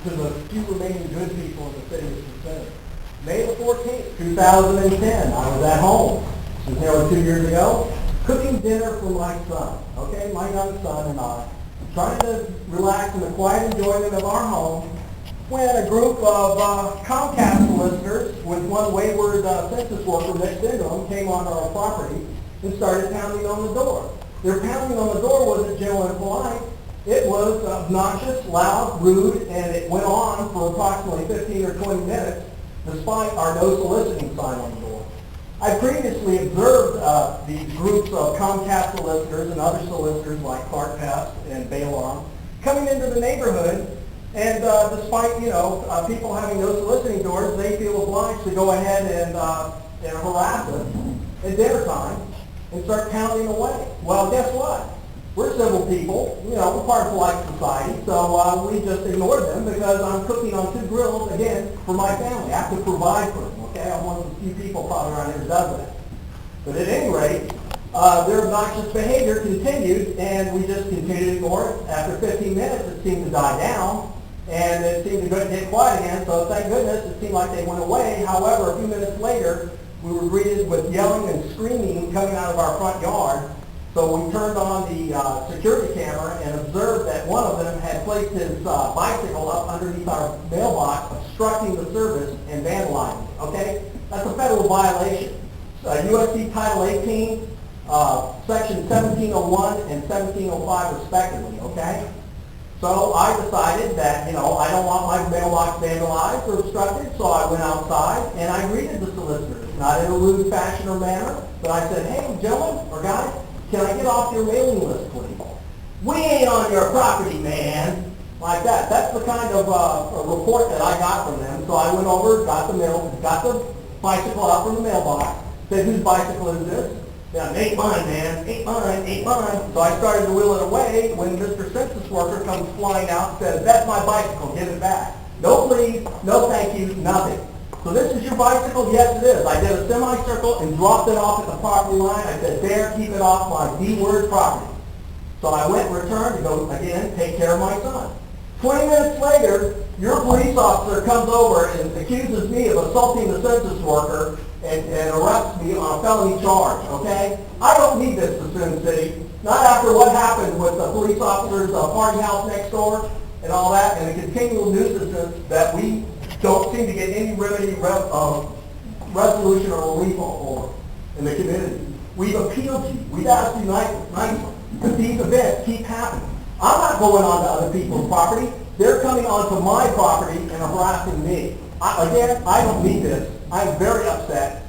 to the few remaining good people in the city of Suisun. May the 14th, 2010, I was at home, this was nearly 2 years ago, cooking dinner for my son, okay, my young son and I, trying to relax in the quiet enjoyment of our home, when a group of Comcast listeners with one wayward census worker mixed into them came onto our property and started pounding on the door. Their pounding on the door wasn't gentle and polite. It was obnoxious, loud, rude, and it went on for approximately 15 or 20 minutes despite our no soliciting sign on the door. I previously observed these groups of Comcast solicitors and other solicitors like Clark Pest and Baylon coming into the neighborhood, and despite people having no soliciting doors, they feel obliged to go ahead and harass us at dinner time and start pounding away. Well, guess what? We're civil people, we're part of polite society, so we just ignored them because I'm cooking on 2 grills, again, for my family. I have to provide for them, okay? I'm one of the few people probably around here who does that. But at any rate, their obnoxious behavior continued, and we just continued to ignore it. After 15 minutes, it seemed to die down, and it seemed to get quiet again, so thank goodness it seemed like they went away. However, a few minutes later, we were greeted with yelling and screaming coming out of our front yard. So we turned on the security camera and observed that one of them had placed his bicycle up underneath our mailbox, obstructing the service and vandalizing it, okay? That's a federal violation. USC Title 18, Section 1701 and 1705 respectively, okay? So I decided that, I don't want my mailbox vandalized or obstructed, so I went outside and I greeted the solicitors, not in a rude fashion or manner, but I said, hey, gentlemen or guys, can I get off your mailing list, please? We ain't on your property, man. Like that. That's the kind of report that I got from them. So I went over, got the bicycle out from the mailbox, said, whose bicycle is this? Yeah, ain't mine, man. Ain't mine. So I started to wheel it away when Mr. Census Worker comes flying out and says, that's my bicycle, give it back. No please, no thank you, nothing. So this is your bicycle? Yes, it is. I did a semicircle and dropped it off at the property line. I said, there, keep it off my D-word property. So I went and returned to go, again, take care of my son. 20 minutes later, your police officer comes over and accuses me of assaulting the census worker and arrests me on a felony charge, okay? I don't need this to Suisun City. Not after what happened with the police officer's party house next door and all that, and the continual nuisances that we don't seem to get any remedy, resolution or relief over in the community. We've appealed to you. We've asked you nicely that these events keep happening. I'm not going on to other people's property. They're coming onto my property and harassing me. Again, I don't need this. I'm very upset.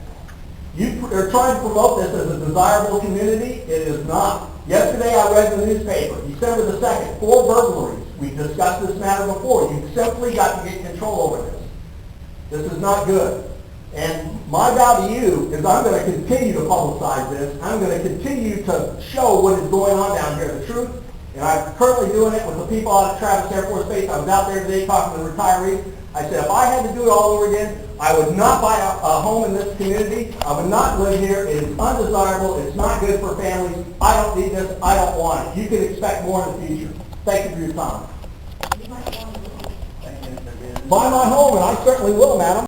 You're trying to promote this as a desirable community. It is not. Yesterday I read in the newspaper, December the 2nd, 4 burglaries. We've discussed this matter before. You've simply got to get control over this. This is not good. And my vow to you is I'm going to continue to publicize this. I'm going to continue to show what is going on down here, the truth. And I'm currently doing it with the people out at Travis Air Force Base. I was out there today talking to the retirees. I said if I had to do it all over again, I would not buy a home in this community. I would not live here. It is undesirable. It's not good for families. I don't need this. I don't want it. You can expect more in the future. Thank you for your time. Buy my home, and I certainly will, madam.